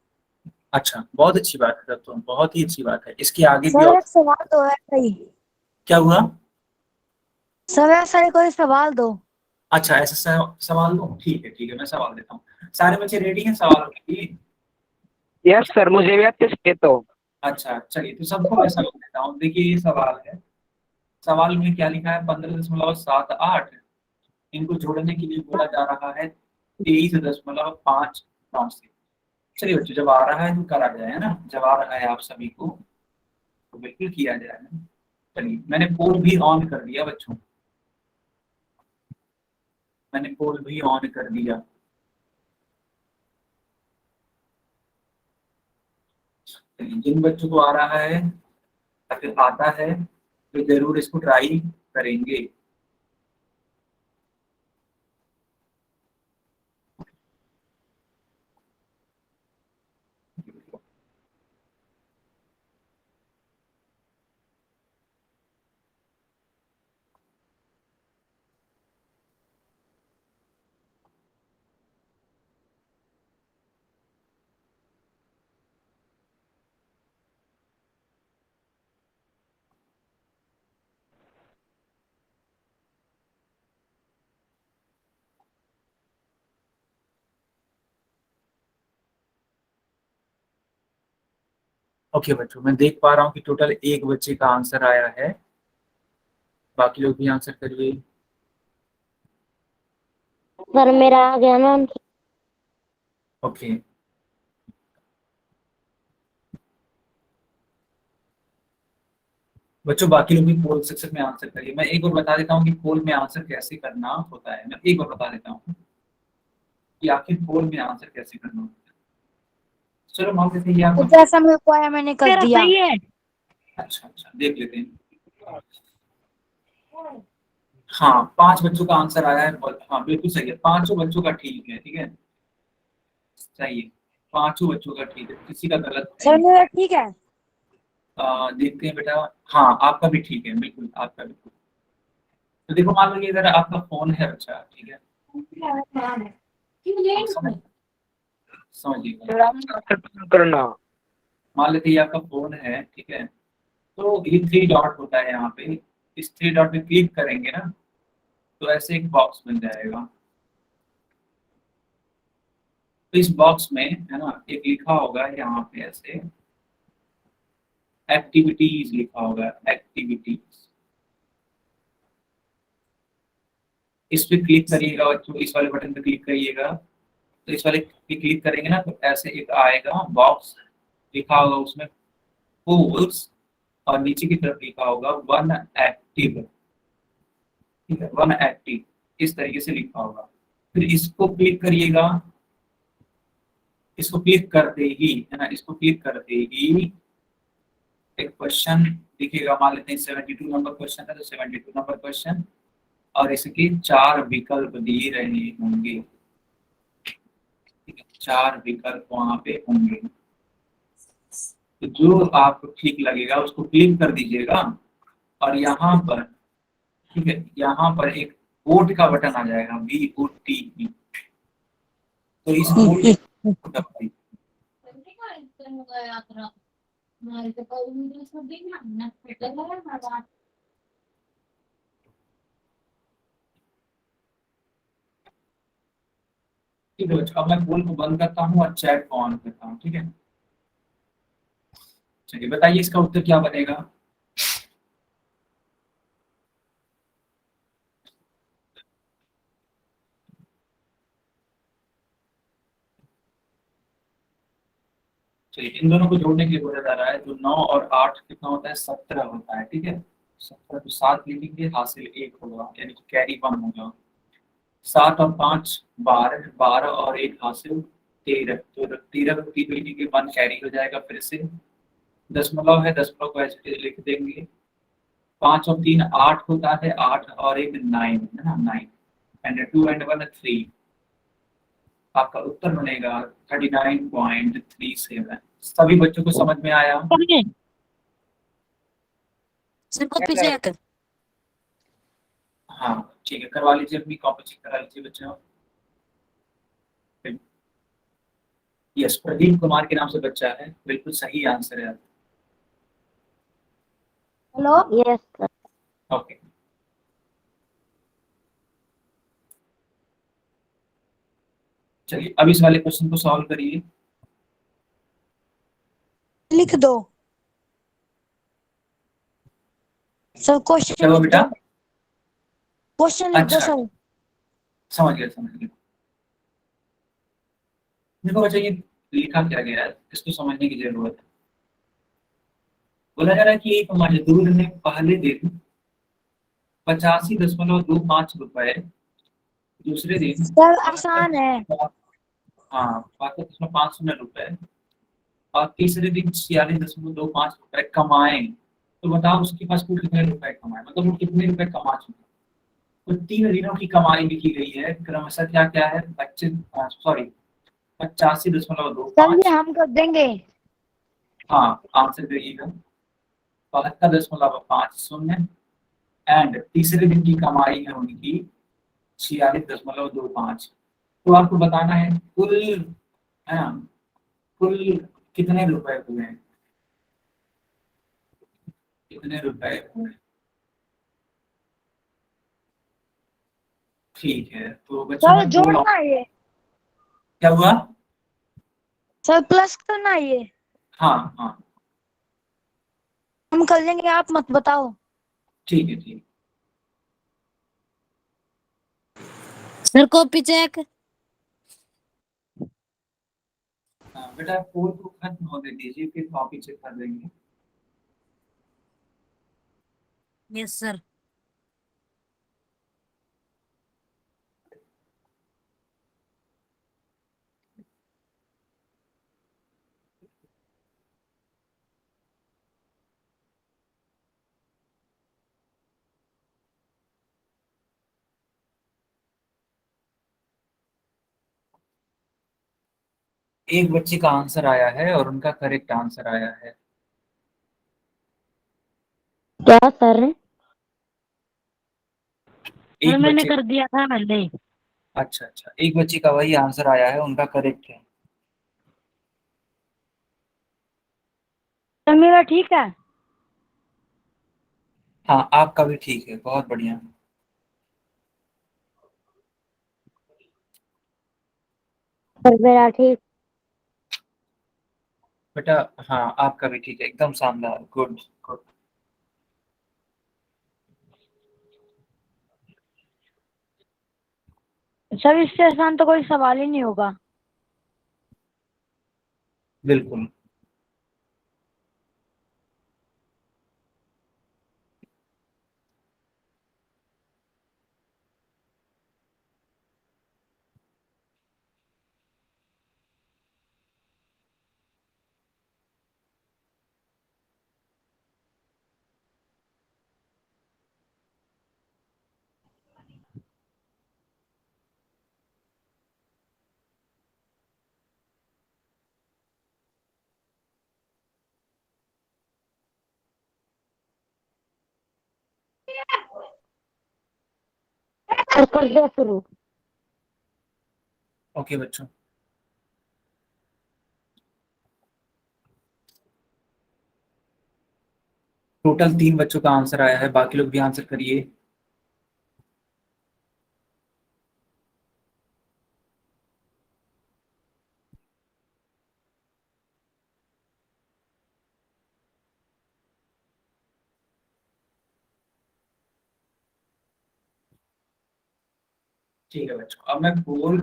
अच्छा बहुत अच्छी बात है, तब तो बहुत ही अच्छी बात है। इसके आगे भी सर एक सवाल दो है सही। क्या हुआ? सर ऐसा ही कोई सवाल दो। अच्छा ऐसा सवाल दो, ठीक है, मैं सवाल देता हूँ। सारे बच्चे रेडी हैं सवाल के लिए? यस सर, मुझे भी अच्छे से तो। अच्छा चलिए, तो सबको मैं सवाल देता हूँ। देखिए ये सवाल है, सवाल में क्या लिखा है, 15.78 इनको जोड़ने के लिए बोला जा रहा है 23.5 से। चलिए बच्चों, जब आ रहा है तो करा जाए, है ना, जब आ रहा है आप सभी को तो बिल्कुल किया जाए। चलिए मैंने पोल भी ऑन कर दिया बच्चों, मैंने पोल भी ऑन कर दिया। चलिए, जिन बच्चों को आ रहा है या फिर आता है तो जरूर इसको ट्राई करेंगे। ओके बच्चों, मैं देख पा रहा हूँ कि टोटल एक बच्चे का आंसर आया है। बाकी लोग भी आंसर करिए। सर मेरा आ गया ना। ओके, बच्चों बाकी लोग भी पोल सेक्शन में आंसर करिए। मैं एक बार बता देता हूँ कि पोल में आंसर कैसे करना होता है। मैं एक बार बता देता हूँ कि आखिर पोल में आंसर कैसे करना होता है। चलो मान लेते हैं ये आपका, जैसा मेरे को आया मैंने कर मेरा दिया। सही है। अच्छा अच्छा देख लेते हैं। हाँ, 5 बच्चों का आंसर आया है और हाँ बिल्कुल सही है, 5 बच्चों का ठीक है। ठीक है, सही है, 5 बच्चों का ठीक है, किसी का गलत सर नहीं। मेरा ठीक है। देखते हैं बेटा, हाँ आपका भी ठीक है, बिल्कुल आपका बिल्कुल। तो देखो मान लीजिए अगर आपका फोन है बच्चा, ठीक है, समझिए करना। मान लेते हैं ये आपका फोन है, ठीक है, तो ये 3 डॉट होता है यहाँ पे, इस 3 डॉट पे क्लिक करेंगे ना तो ऐसे एक बॉक्स बन जाएगा। तो इस बॉक्स में है ना एक लिखा होगा यहाँ पे ऐसे एक्टिविटीज लिखा होगा, एक्टिविटीज। इस पे क्लिक करिएगा बच्चों, इस वाले बटन पे क्लिक करिएगा। तो इस वाले पे क्लिक करेंगे ना तो ऐसे एक आएगा बॉक्स, लिखा होगा उसमें पोल्स और नीचे की तरफ लिखा होगा वन एक्टिव। ठीक है, वन एक्टिव इस तरीके से लिखा होगा। फिर इसको क्लिक करिएगा, इसको क्लिक करते ही है ना, इसको क्लिक करते ही एक क्वेश्चन दिखेगा। मान लेते हैं 72 नंबर क्वेश्चन है तो 72 नंबर क्वेश्चन और इसके 4 विकल्प दिए रहे होंगे। ठीक है, 4 विकल्प वहां पे होंगे। तो जो आपको ठीक लगेगा उसको क्लिक कर दीजिएगा और यहाँ पर, ठीक है, यहाँ पर एक वोट का बटन आ जाएगा, VOT। तो इस वोट को दबाइए। ठीक है बच्चों, अब मैं पोल को बंद करता हूँ और चैट को ऑन करता हूँ। ठीक है, चलिए बताइए इसका उत्तर क्या बनेगा। चलिए इन दोनों को जोड़ने के लिए बोला जा रहा है, तो 9 और 8 कितना होता है, 17 होता है। ठीक है, 17 तो 7 लिखेंगे, हासिल 1 होगा यानी कि कैरी 1 होगा। 7 और 5 12, 12 और 1 हासिल 13, तो 13 को 3 लिखेंगे, 1 कैरी हो जाएगा। फिर से दशमलव है, दशमलव को ऐसे लिख देंगे। 5 और 3 8 होता है, 8 और 1 9 है ना, 9 एंड 2 एंड 1 3। आपका उत्तर बनेगा 39.37। सभी बच्चों को समझ में आया। Sir copy check. हाँ ठीक है, करवा लीजिए, अपनी कॉपी चेक करा लीजिए बच्चों। यस, प्रदीप कुमार के नाम से बच्चा है, बिल्कुल सही आंसर है। हेलो। Yes sir. ओके, चलिए अब इस वाले क्वेश्चन को सॉल्व करिए। लिख दो सर, क्वेश्चन चलो लिख बेटा, दो, क्वेश्चन लिख दो अच्छा सर। समझ गया समझ गया। देखो बच्चा ये लिखा क्या गया है, इसको समझने की जरूरत है। बोला जा रहा है कि एक मजदूर ने पहले दिन 85.25 रुपए, दूसरे दिन सर आसान है। हाँ 500 और तीसरे दिन 46.25 रुपए कमाए। तो बताओ उसके पास कुल कितने रुपए कमाए, मतलब वो कितने रुपए कमा चुके। तो 3 दिनों की कमाई लिखी गई है, क्रमशः क्या क्या है, 85.25। सर ये हम कर देंगे। हाँ आंसर करिएगा, 72.50 एंड तीसरे दिन की कमाई है उनकी 46.25। तो आपको बताना है कुल, है ना, कुल कितने रुपए हुए, कितने रुपए हुए। ठीक है, तो बच्चों सर मैं बोल, जोड़ना है ये, क्या हुआ। सर प्लस करना है ये। हाँ हाँ हम कर लेंगे, आप मत बताओ। ठीक है, ठीक। Sir copy check. हाँ बेटा, कोड को खत्म होने दीजिए, फिर कॉपी चेक कर देंगे। Yes sir. एक बच्चे का आंसर आया है और उनका करेक्ट आंसर आया है। क्या सर? सर एक मैंने बच्चे कर दिया था पहले। अच्छा अच्छा, एक बच्चे का वही आंसर आया है, उनका करेक्ट है। सर मेरा ठीक है? हाँ, आपका भी ठीक है, बहुत बढ़िया। सर मेरा ठीक। बेटा हाँ, आपका भी ठीक है, एकदम शानदार, गुड गुड। सर इससे आसान तो कोई सवाल ही नहीं होगा। बिल्कुल। सर कर दे शुरू। ओके बच्चों, टोटल 3 बच्चों का आंसर आया है, बाकी लोग भी आंसर करिए। ठीक है बच्चों, अब मैं पोल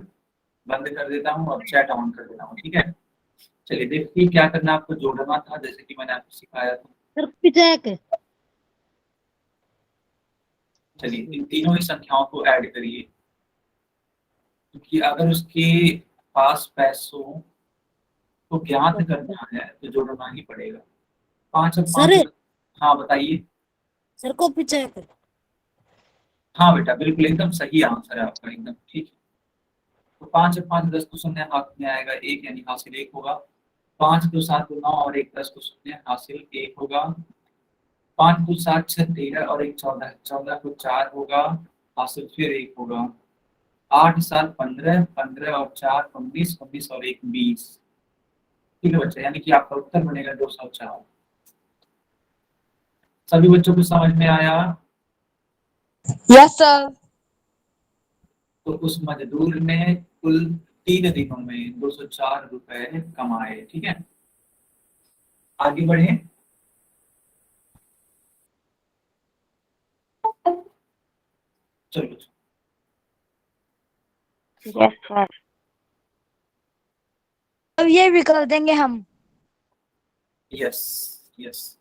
बंद कर देता हूँ और चैट ऑन कर देता हूँ, ठीक है। चलिए देखिए क्या करना है, आपको जोड़ना था जैसे कि मैंने आपको सिखाया था। Sir copy check. चलिए इन तीनों ही संख्याओं को ऐड करिए, क्योंकि अगर उसके पास पैसों को ज्ञात करना है तो जोड़ना ही पड़ेगा। 5 और सर 5। हाँ बताइए। Sir copy check. हाँ बेटा, बिल्कुल एकदम सही आंसर है आपका, एकदम ठीक है। तो 5 और 5 10 को शून्य हाथ में आएगा, एक यानी हासिल 1 होगा। 5 2 7 2 9 और 1 10 को शून्य हासिल 1 होगा। 5 2 7 6 13 और 1 14, 14 को 4 होगा, हासिल फिर 1 होगा। 8 7 15, 15 और 4 19, 19 और 1 20। ठीक है बच्चा, यानी कि आपका उत्तर बनेगा 204। सभी बच्चों को समझ में आया? Yes sir. तो उस मजदूर ने कुल 3 दिनों में 204 रुपए कमाए, ठीक है। आगे बढ़े। चलो। Yes sir. अब ये भी कर देंगे हम। Yes yes.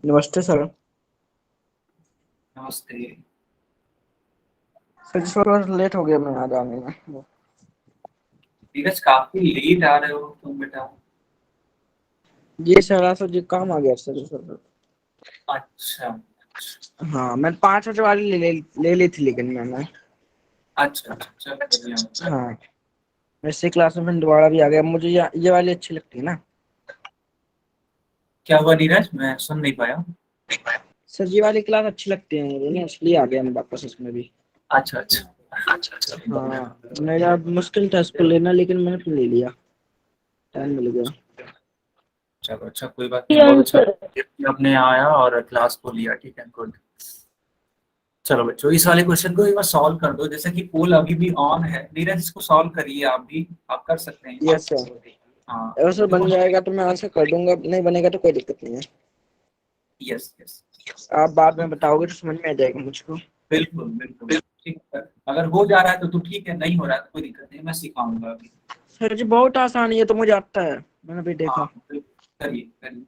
नमस्ते सर। नमस्ते। सर थोड़ा लेट हो गया मैं आज आने में। नीरज काफी लेट आ रहे हो तुम बेटा। ये सर जी काम आ गया सर। अच्छा हाँ मैं 5 बजे वाली ले ली थी लेकिन मैंने। अच्छा अच्छा, चलो बढ़िया। हाँ इसी क्लास में फिर दोबारा भी आ गया। मुझे ये वाली अच्छी लगती है ना। क्या हुआ नीरज, मैं सुन नहीं पाया। सर जी वाली क्लास अच्छी लगती है मुझे ना, इसलिए आ गया मैं वापस इसमें भी। अच्छा अच्छा चलो बढ़िया। हाँ मेरा मुश्किल था इसको लेना लेकिन मैंने फिर ले लिया, टाइम मिल गया। चलो अच्छा, कोई बात नहीं, बहुत अच्छा कि आपने आया और क्लास को लिया, ठीक है गुड। चलो बच्चों इस वाले क्वेश्चन को एक बार सॉल्व कर दो, जैसे कि पोल अभी भी ऑन है। नीरज इसको सॉल्व करिए, आप भी आप कर सकते हैं। Yes sir. हाँ अगर सर देखो। बन जाएगा तो मैं आंसर कर दूंगा, नहीं बनेगा तो कोई दिक्कत नहीं है। यस यस आप बाद में बताओगे तो समझ में आ जाएगा मुझको। बिल्कुल बिल्कुल ठीक है। अगर हो जा रहा है तो ठीक है, नहीं हो रहा है तो कोई दिक्कत नहीं, मैं सिखाऊंगा अभी। सर जी बहुत आसान है, ये तो मुझे आता है, मैंने भी हाँ देखा। बिल्कुल, करिए करिए।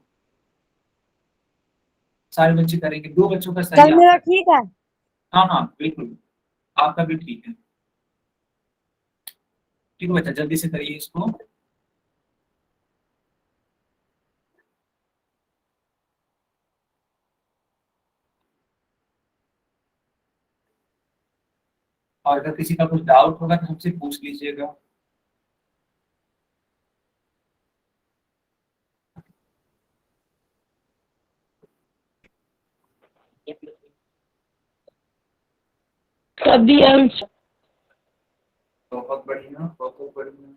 सारे बच्चे करेंगे, दो बच्चों का सही सर मेरा आंसर। ठीक है। हाँ हाँ बिल्कुल, आपका भी ठीक है। ठीक है बच्चा, जल्दी से करिए इसको। और अगर किसी का कुछ डाउट होगा तो हमसे पूछ लीजिएगा। सभी अंश बहुत बढ़िया बहुत बढ़िया।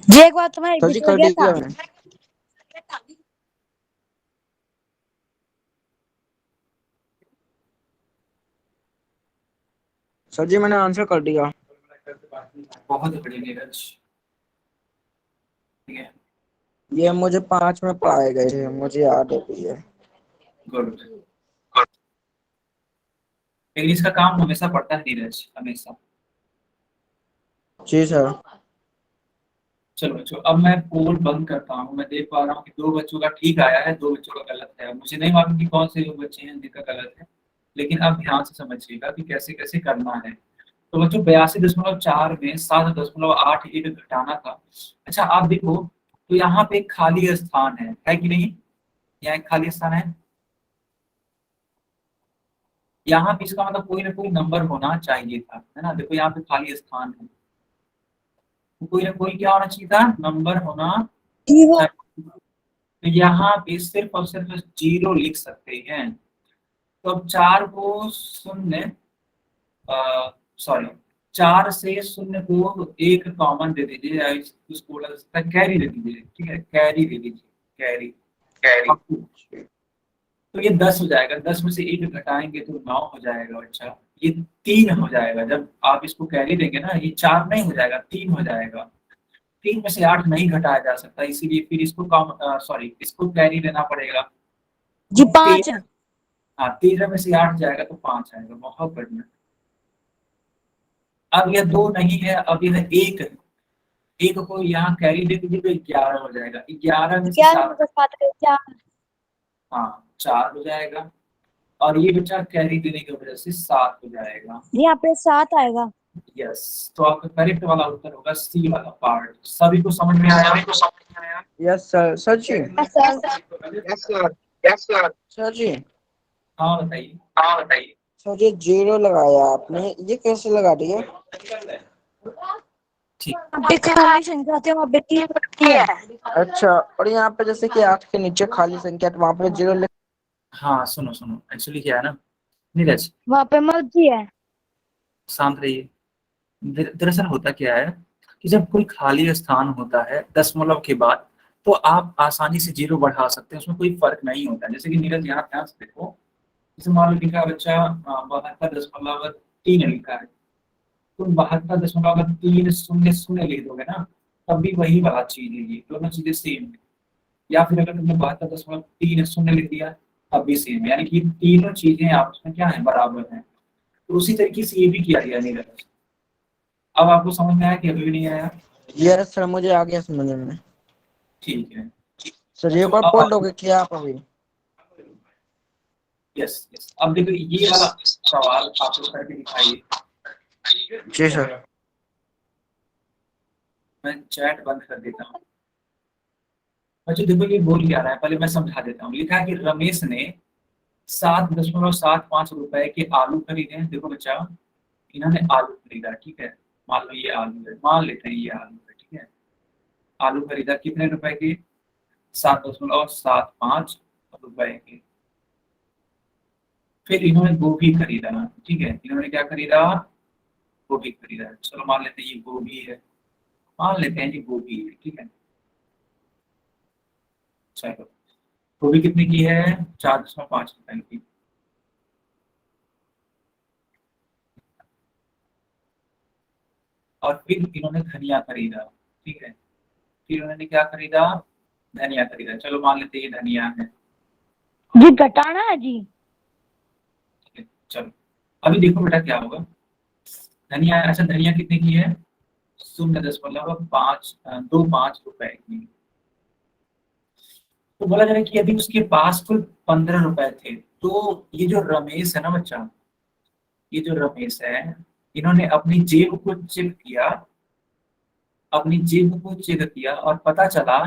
जी एक बार तुम्हारे सर जी बिछड़ कर गया था। दिया मैंने। सर जी मैंने आंसर कर दिया। बहुत बढ़िया नीरज, ठीक है ये मुझे 5 में पढ़ाए गए थे, मुझे याद है ये। गुड। इंग्लिश का काम हमेशा पड़ता है नीरज, हमेशा। जी सर। चलो बच्चों अब मैं पोल बंद करता हूँ। मैं देख पा रहा हूँ कि दो बच्चों का ठीक आया है, दो बच्चों का गलत है। मुझे नहीं मालूम कि कौन से बच्चे हैं जिनका गलत है, लेकिन अब ध्यान से समझिएगा कि कैसे कैसे करना है। तो बच्चों 82.4 में 7.81 घटाना था। अच्छा आप देखो, तो यहाँ पे एक खाली स्थान है कि नहीं? यहाँ एक खाली स्थान है, यहाँ पे इसका मतलब कोई ना कोई नंबर होना चाहिए था, है ना। देखो यहाँ पे खाली स्थान है, तो कोई ना कोई क्या होना चाहिए था, नंबर होना जी वो चाहिए। तो यहाँ पे सिर्फ और सिर्फ जीरो लिख सकते हैं। तो अब 4 को शून्य, सॉरी 4 से शून्य को एक कॉमन दे दीजिए, या उसको बोला जा सकता है कैरी दे दीजिए, ठीक है कैरी दे दीजिए, कैरी कैरी। तो ये 10 हो जाएगा, 10 में से एक घटाएंगे तो 9 हो जाएगा बच्चा। ये 3 हो जाएगा, जब आप इसको कैरी देंगे ना, ये 4 नहीं हो जाएगा, 3 हो जाएगा। 3 में से 8 नहीं घटाया जा सकता, इसीलिए फिर इसको कम सॉरी इसको कैरी देना पड़ेगा। जी 5। 13, हाँ 13 में से 8 जाएगा तो 5 आएगा, बहुत बढ़िया। अब यह 2 नहीं है, अब यह 1 है। एक को यहाँ कैरी दे दीजिए तो 11 हो जाएगा, 11 में से 11 में 7, से 7 गए 4। हाँ 4 हो जाएगा। और ये बच्चा कैरी देने की वजह से 7 हो जाएगा। यहाँ पे 7 आएगा। यस, तो आपका करेक्ट वाला उत्तर होगा सी वाला पार्ट। सभी को समझ में आया? Yes sir. सर जी। सर सर जी। हाँ बताइए। सर जी 0 लगाया आपने, ये कैसे लगा दिया? ठीक, यहाँ पे खाली संख्या थी वहाँ पे 3 रखी है। अच्छा, और यहाँ पे जैसे कि 8 के नीचे खाली संख्या तो वहां पे 0 लिख। हाँ सुनो सुनो, एक्चुअली क्या है ना नीरज, वहाँ पे मर्जी है। शांत रहिए। दरअसल होता क्या है कि जब कोई खाली स्थान होता है दशमलव के बाद, तो आप आसानी से 0 बढ़ा सकते हैं, उसमें कोई फर्क नहीं होता है। जैसे कि नीरज यहाँ ध्यान से देखो, जैसे मान लो लिखा है बच्चा 72.3 लिखा है, तुम 72.3 शून्य शून्य लिख दोगे ना, तब भी वही वाला चीज है, ये दोनों चीजें सेम है। या फिर अगर तुमने 72.3 शून्य लिख दिया तब भी सेम, यानी कि तीनों चीजें आपस में क्या है, बराबर है। तो उसी तरीके से ये भी किया गया नीरज। अब आपको समझ में आया कि अभी भी नहीं आया? यस सर मुझे आ गया समझ में। ठीक है। सर एक तो बार अब बोल दोगे क्या आप अभी? Yes yes. अब देखो ये वाला सवाल आप लोग करके दिखाइए। जी सर। मैं चैट बंद कर देता हूँ। अच्छा देखो ये बोल क्या रहा है, पहले मैं समझा देता हूँ। लिखा है कि रमेश ने 7.75 रुपए के आलू खरीदे हैं। देखो बच्चा, इन्होंने आलू खरीदा, ठीक है। मान लो ये आलू है, मान लेते हैं ये आलू है, ठीक है। आलू खरीदा कितने रुपए के? 7.75 रुपए के। फिर इन्होंने गोभी खरीदा, ठीक है। इन्होंने क्या खरीदा? गोभी खरीदा। चलो मान लेते हैं ये गोभी है, मान लेते हैं ये गोभी है, ठीक है। चलो गोभी कितने की है? 4.5 रुपए की। और फिर इन्होंने धनिया खरीदा, ठीक है। फिर उन्होंने क्या खरीदा? धनिया खरीदा। चलो मान लेते हैं ये धनिया है, जी घटाना है जी। ठीक है। चलो अभी देखो बेटा क्या होगा। धनिया, अच्छा धनिया कितने की है? 0.25 की। तो बोला जा रहा है कि अभी उसके पास कुल 15 रुपए थे। तो ये जो रमेश है ना बच्चा, ये जो रमेश है, इन्होंने अपनी जेब को चेक किया, अपनी जेब को चेक किया और पता चला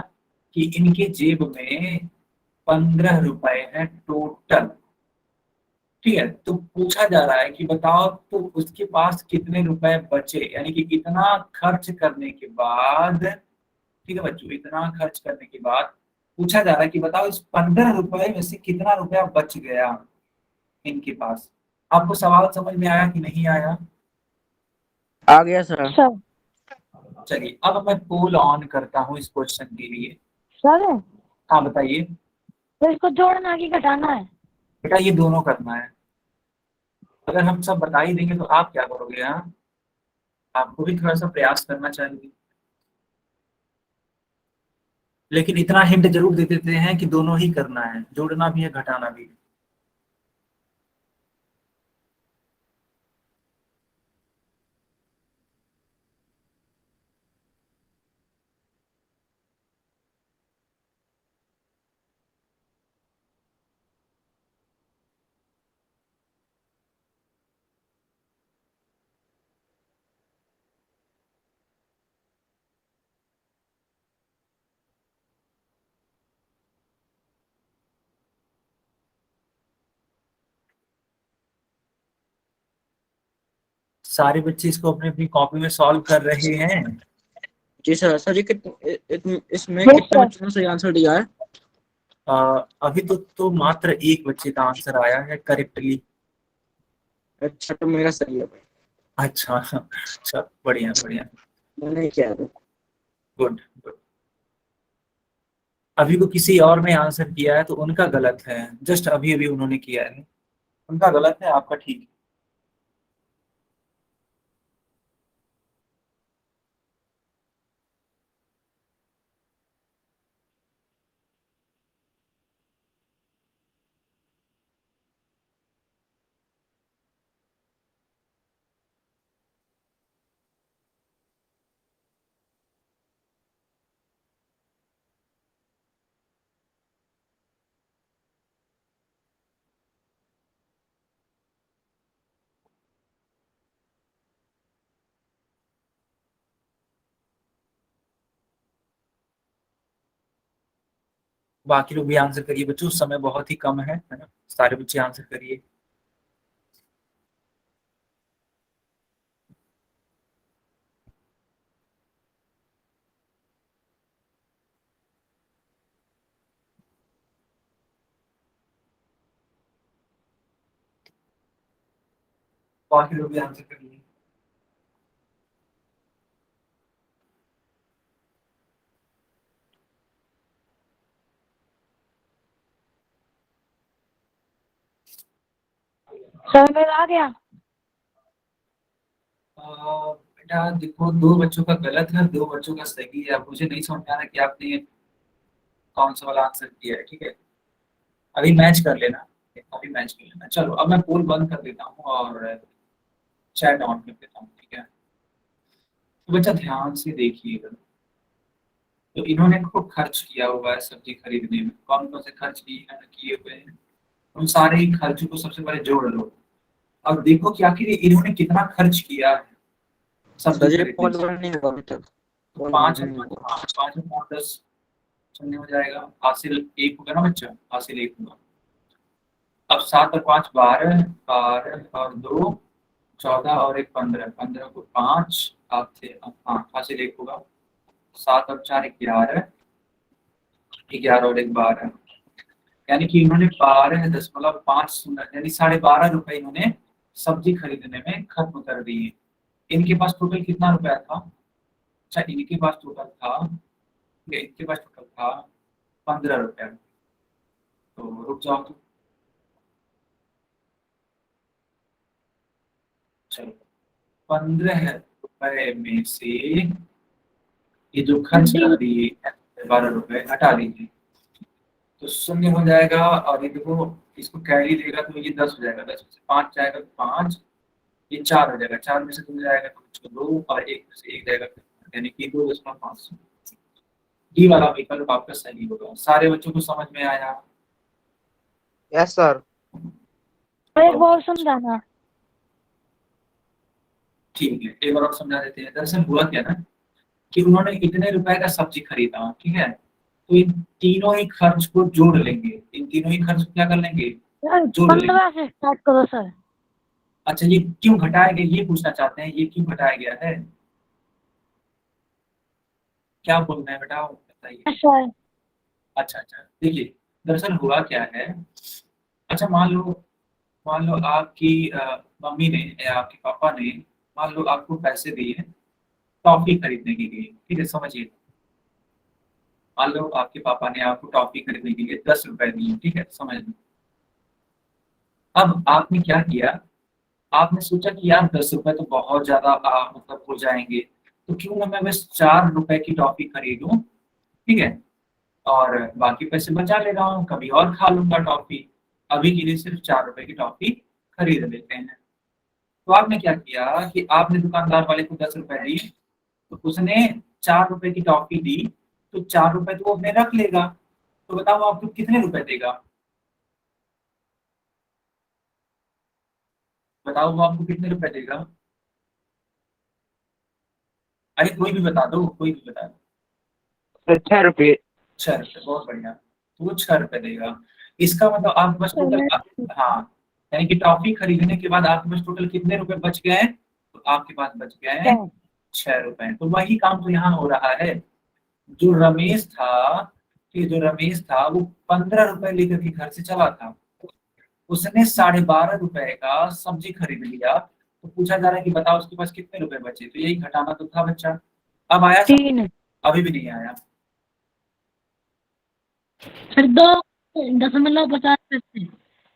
कि इनके जेब में 15 रुपए है टोटल, ठीक है। तो पूछा जा रहा है कि बताओ तो उसके पास कितने रुपए बचे, यानी कि इतना खर्च करने के बाद, ठीक है बच्चों, इतना खर्च करने के बाद पूछा जा रहा है कि बताओ इस 15 रुपए में से कितना रुपया बच गया इनके पास। आपको सवाल समझ में आया कि नहीं आया? आ गया सर। सर चलिए अब मैं पोल ऑन करता हूँ इस क्वेश्चन के लिए। सर हाँ बताइए। तो इसको जोड़ना कि घटाना है? बेटा ये दोनों करना है। अगर हम सब बता ही देंगे तो आप क्या करोगे? हाँ, आपको भी थोड़ा सा प्रयास करना चाहिए। लेकिन इतना हिंट जरूर दे देते हैं कि दोनों ही करना है, जोड़ना भी है घटाना भी है। सारे बच्चे इसको अपनी अपनी कॉपी में सॉल्व कर रहे हैं। जी सर। सर ये इसमें Yes, कितने sir. बच्चों ने सही आंसर दिया है? अभी तो मात्र एक बच्चे का आंसर आया है करेक्टली। अच्छा तो मेरा सही है भाई। अच्छा अच्छा, बढ़िया बढ़िया, मैंने क्या है? Good good. अभी को किसी और ने आंसर किया है तो उनका गलत है, जस्ट अभी अभी उन्होंने किया है, उनका गलत है, आपका ठीक है। बाकी लोग भी आंसर करिए बच्चों, समय बहुत ही कम है ना। सारे बच्चे आंसर करिए। बाकी लोग भी आंसर करिए। सर मेरा आ गया। बेटा देखो, दो बच्चों का गलत है, दो बच्चों का सही है। अब मुझे नहीं समझ में आ रहा कि आपने कौन सा वाला आंसर किया है, ठीक है। अभी मैच कर लेना, अभी मैच कर लेना। चलो अब मैं पोल बंद कर देता हूँ और चैट ऑन कर देता हूँ, ठीक है। तो बच्चा ध्यान से देखिएगा। तो इन्होंने खूब खर्च किया हुआ है सब्जी खरीदने में। कौन कौन से खर्च किए हुए हैं? उन सारे ही खर्च को सबसे पहले जोड़ लो। अब देखो कि आखिर इन्होंने कितना खर्च किया है सब्जी सर ये खरीदने कॉल से। नहीं होगा अभी तक। कॉल पाँच नहीं होगा। पाँच में 10 शून्य हो जाएगा, हासिल 1 होगा ना बच्चा, हासिल 1 होगा। अब 7 और 5 12, 12 और 2 14 और 1 15, 15 को 5 हाथ से, हाँ हासिल 1 होगा। 7 और 4 11, 11 और 1 12, यानी कि इन्होंने 12.5 यानी 12.5 इन्होंने सब्जी खरीदने में खत्म कर दिए। इनके पास टोटल कितना रुपया था? अच्छा इनके पास टोटल था, इनके पास टोटल था 15 रुपया। तो रुक जाओ तो, चलो 15 रुपए में से ये जो खर्च कर दिए 12 रुपए हटा दीजिए तो शून्य हो जाएगा। और ये देखो इसको कैरी देगा तो ये 10 हो जाएगा, 10 में से 5 जाएगा तो 5, ये 4 हो जाएगा, 4 में से 2 जाएगा तो इसको 2 और 1 में से 1 जाएगा, यानी कि 2.5। डी वाला विकल्प आपका सही होगा। सारे बच्चों को समझ में आया? Yes sir. एक बार समझाना। ठीक है, एक बार और समझा देते हैं। दरअसल हुआ क्या ना कि उन्होंने इतने रुपए का सब्जी खरीदा, ठीक है, तो इन तीनों ही खर्च को जोड़ लेंगे। इन तीनों ही खर्च को क्या कर लेंगे? जोड़ लेंगे। 15 से स्टार्ट करो सर। अच्छा ये क्यों घटाया गया ये पूछना चाहते हैं, ये क्यों घटाया गया है? क्या बोलना है बेटा बताइए। सर अच्छा अच्छा देखिए, दरअसल हुआ क्या है, अच्छा मान लो आपकी मम्मी ने या आपके पापा ने मान लो आपको पैसे दिए टॉफी खरीदने के लिए, ठीक है, समझिए। मान लो आपके पापा ने आपको टॉफी खरीदने के लिए 10 रुपए दिए, ठीक है, समझ लो। अब आपने क्या किया, आपने सोचा कि यार 10 रुपए तो बहुत ज्यादा मतलब हो जाएंगे, तो क्यों ना मैं बस 4 रुपए की टॉफी खरीदूं, ठीक है, और बाकी पैसे बचा ले रहा हूँ, कभी और खा लूंगा टॉफी। अभी के लिए सिर्फ 4 रुपए की टॉफी खरीद लेते हैं। तो आपने क्या किया कि आपने दुकानदार वाले को 10 रुपए दिए, तो उसने 4 रुपए की टॉफी दी, तो 4 रुपए तो वो अपने रख लेगा। तो बताओ आपको कितने रुपए देगा? बताओ वो आपको कितने रुपए देगा? अरे कोई भी बता दो, कोई भी बता दो। 6 रुपये। 6 रुपए, बहुत बढ़िया। तो वो 6 रुपए देगा। इसका मतलब आप बस टोटल, हाँ, यानी कि टॉफी खरीदने के बाद आपके पास टोटल कितने रुपए बच गए हैं? तो आपके पास बच गए हैं 6 रुपए। तो वही काम तो यहाँ हो रहा है। जो रमेश था, कि जो रमेश था वो 15 रुपए लेकर के घर से चला था, उसने 12.5 रुपए का सब्जी खरीद लिया। तो पूछा जा रहा है कि बताओ उसके पास कितने रुपए बचे? तो यही घटाना तो था बच्चा। अब आया समझ? 3 अभी भी नहीं आया। फिर 2.50 पैसे।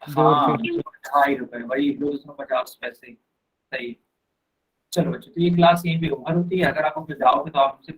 हाँ 2.5 रुपए, वही 2.50 पैसे, सही। चलो बच्चों, तो ये क्लास यहीं पे ओवर होती है। अगर आप जाओगे तो आप मुझसे